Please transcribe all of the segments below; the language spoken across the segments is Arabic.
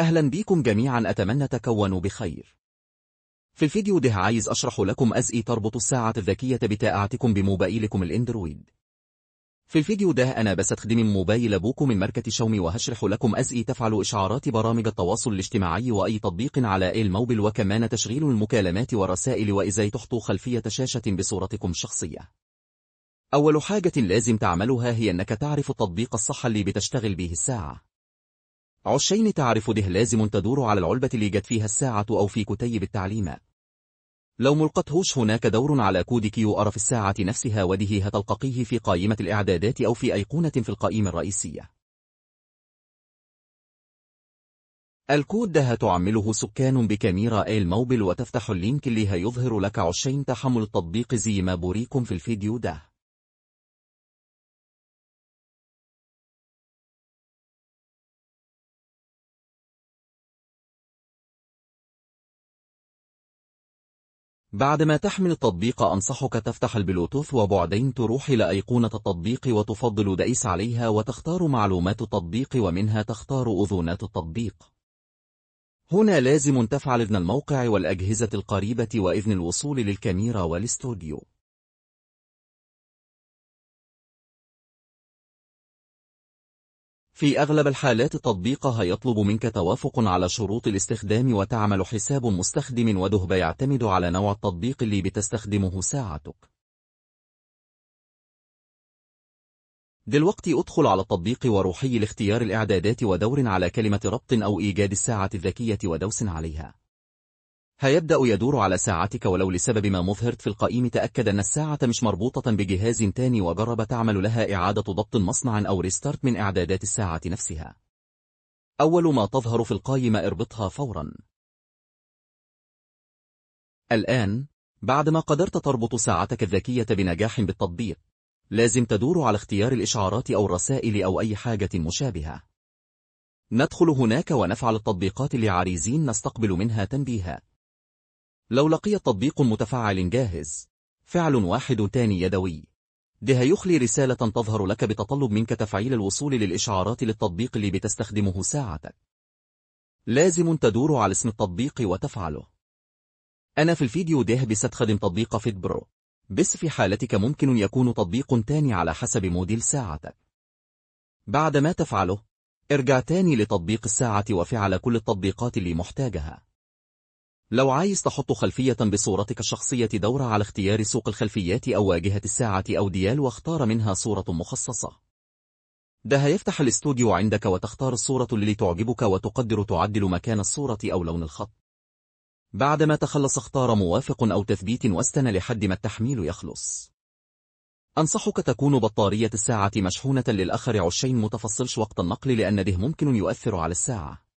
أهلا بيكم جميعا، أتمنى تكونوا بخير. في الفيديو ده عايز أشرح لكم أزاي تربطوا الساعة الذكية بتاعتكم بموبايلكم الإندرويد. في الفيديو ده أنا بستخدم موبايل أبوكم من ماركة شاومي، وهشرح لكم أزاي تفعلوا إشعارات برامج التواصل الاجتماعي وأي تطبيق على الموبايل، وكمان تشغيل المكالمات والرسائل، وإزاي تحطوا خلفية شاشة بصورتكم الشخصية. أول حاجة لازم تعملها هي أنك تعرف التطبيق الصح اللي بتشتغل به الساعة. عشان تعرفوا ده لازم تدوروا على العلبة اللي جت فيها الساعة أو في كتيب التعليمات. لو ملقتهوش هناك دور على كود QR في الساعة نفسها، وده هتلقيه في قائمة الإعدادات أو في أيقونة في القائمة الرئيسية. الكود ده هتعمله سكان بكاميرا الموبايل، وتفتح اللينك اللي هيظهر لك عشان تحمل التطبيق زي ما بوريكم في الفيديو ده. بعد ما تحمل التطبيق أنصحك تفتح البلوتوث، وبعدين تروح إلى أيقونة التطبيق وتفضل دقيس عليها وتختار معلومات التطبيق، ومنها تختار أذونات التطبيق. هنا لازم تفعل إذن الموقع والأجهزة القريبة وإذن الوصول للكاميرا والاستوديو. في أغلب الحالات التطبيق هيطلب منك توافق على شروط الاستخدام وتعمل حساب مستخدم، وده بيعتمد على نوع التطبيق اللي بتستخدمه ساعتك. دلوقتي ادخل على التطبيق وروحي لاختيار الإعدادات ودور على كلمة ربط أو إيجاد الساعة الذكية ودوس عليها. هيبدأ يدور على ساعتك، ولو لسبب ما مظهرت في القائمة تأكد أن الساعة مش مربوطة بجهاز تاني، وجرب تعمل لها إعادة ضبط مصنع أو ريستارت من إعدادات الساعة نفسها. أول ما تظهر في القائمة اربطها فورا. الآن بعد ما قدرت تربط ساعتك الذكية بنجاح بالتطبيق، لازم تدور على اختيار الإشعارات أو الرسائل أو أي حاجة مشابهة. ندخل هناك ونفعل التطبيقات اللي عايزين نستقبل منها تنبيهات. لو لقي تطبيق متفعل جاهز، فعل واحد تاني يدوي، ده هيخلي رسالة تظهر لك بتطلب منك تفعيل الوصول للإشعارات للتطبيق اللي بتستخدمه ساعتك. لازم تدور على اسم التطبيق وتفعله. أنا في الفيديو ده بستخدم تطبيق فيت برو، بس في حالتك ممكن يكون تطبيق تاني على حسب موديل ساعتك. بعد ما تفعله، ارجع تاني لتطبيق الساعة وفعل كل التطبيقات اللي محتاجها. لو عايز تحط خلفية بصورتك الشخصية، دور على اختيار سوق الخلفيات أو واجهة الساعة أو ديال، واختار منها صورة مخصصة. ده هيفتح الاستوديو عندك وتختار الصورة اللي تعجبك، وتقدر تعدل مكان الصورة أو لون الخط. بعد ما تخلص اختار موافق أو تثبيت واستنى لحد ما التحميل يخلص. أنصحك تكون بطارية الساعة مشحونة للآخر عشان متفصلش وقت النقل، لأن ده ممكن يؤثر على الساعة.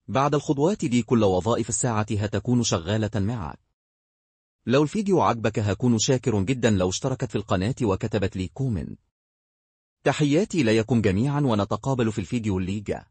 بعد الخطوات دي كل وظائف الساعة هتكون شغالة معك. لو الفيديو عجبك هكون شاكر جدا لو اشتركت في القناة وكتبت لي كومنت. تحياتي ليكم جميعا، ونتقابل في الفيديو اللي جاي.